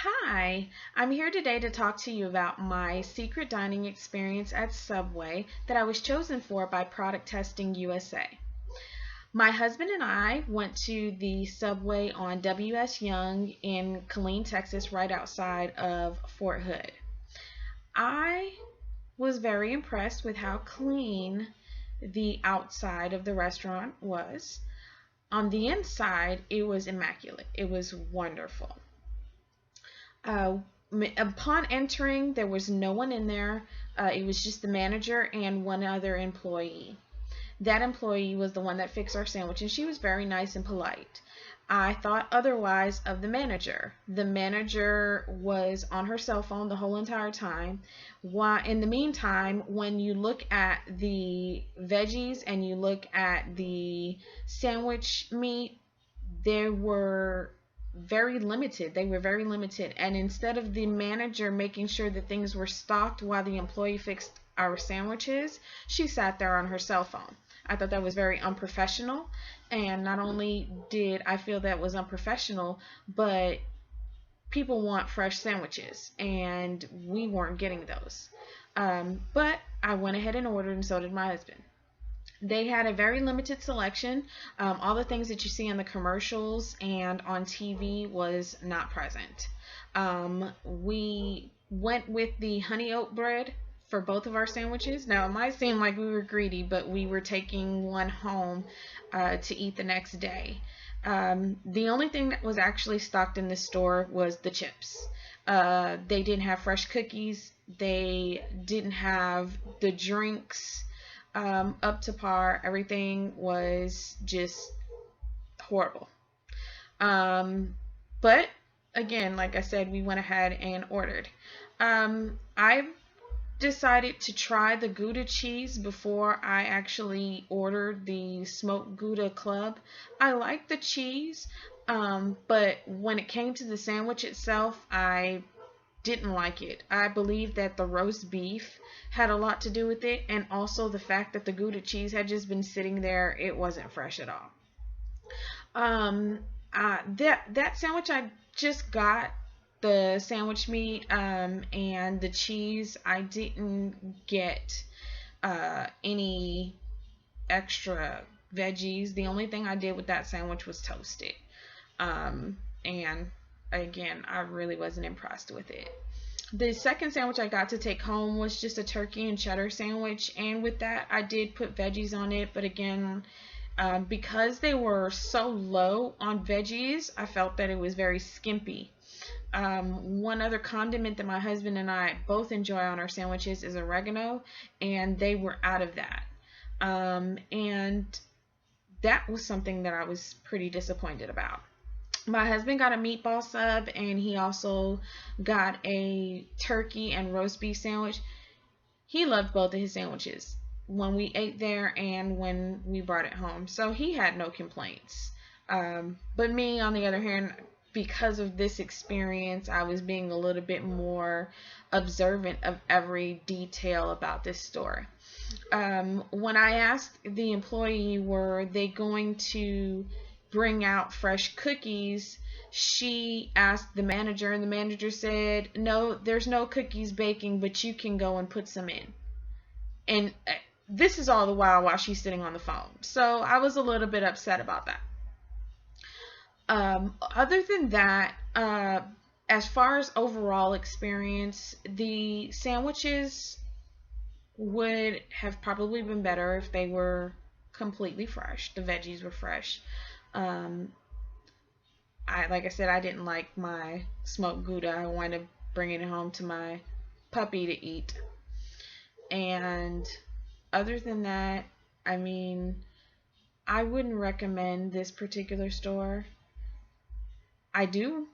Hi, I'm here today to talk to you about my secret dining experience at Subway that I was chosen for by Product Testing USA. My husband and I went to the Subway on W.S. Young in Killeen, Texas, right outside of Fort Hood. I was very impressed with how clean the outside of the restaurant was. On the inside, it was immaculate. It was wonderful. Uh, upon entering, there was no one in there. It was just the manager and one other employee. That employee was the one that fixed our sandwich, and she was very nice and polite. I thought otherwise of the manager. The manager was on her cell phone the whole entire time. While in the meantime, when you look at the veggies and you look at the sandwich meat, there were very limited. They were very limited. And instead of the manager making sure that things were stocked while the employee fixed our sandwiches, she sat there on her cell phone. I thought that was very unprofessional. And not only did I feel that was unprofessional, but people want fresh sandwiches, and we weren't getting those. But I went ahead and ordered, and so did my husband. They had a very limited selection. All the things that you see in the commercials and on TV was not present. We went with the honey oat bread for both of our sandwiches. Now, it might seem like we were greedy, but we were taking one home to eat the next day. The only thing that was actually stocked in this store was the chips. They didn't have fresh cookies. They didn't have the drinks up to par. Everything was just horrible. But again, like I said, we went ahead and ordered. I decided to try the Gouda cheese before I actually ordered the smoked Gouda club. I like the cheese, but when it came to the sandwich itself, I didn't like it. I believe that the roast beef had a lot to do with it, and also the fact that the Gouda cheese had just been sitting there. It wasn't fresh at all. That sandwich I just got the sandwich meat and the cheese. I didn't get any extra veggies. The only thing I did with that sandwich was toast it. And again, I really wasn't impressed with it. The second sandwich I got to take home was just a turkey and cheddar sandwich, and with that, I did put veggies on it, but again, because they were so low on veggies, I felt that it was very skimpy. One other condiment that my husband and I both enjoy on our sandwiches is oregano, and they were out of that. And that was something that I was pretty disappointed about. My husband got a meatball sub, and he also got a turkey and roast beef sandwich. He loved both of his sandwiches when we ate there and when we brought it home. So he had no complaints. But me, on the other hand, because of this experience, I was being a little bit more observant of every detail about this store. When I asked the employee, were they going to bring out fresh cookies, she asked the manager, and the manager said, "No, there's no cookies baking, but you can go and put some in." And this is all the while she's sitting on the phone. So I was a little bit upset about that. Other than that, as far as overall experience, the sandwiches would have probably been better if they were completely fresh. The veggies were fresh. Um, like I said, I didn't like my smoked Gouda. I wanted to bring it home to my puppy to eat. And other than that, I mean, I wouldn't recommend this particular store. I do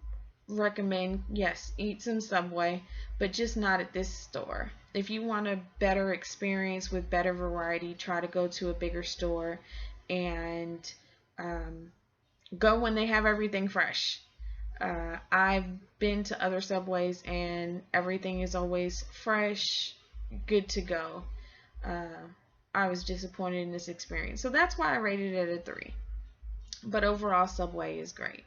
recommend, yes, eat some Subway, but just not at this store. If you want a better experience with better variety, try to go to a bigger store and go when they have everything fresh. I've been to other Subways and everything is always fresh, good to go. I was disappointed in this experience. So that's why I rated it a 3. But overall, Subway is great.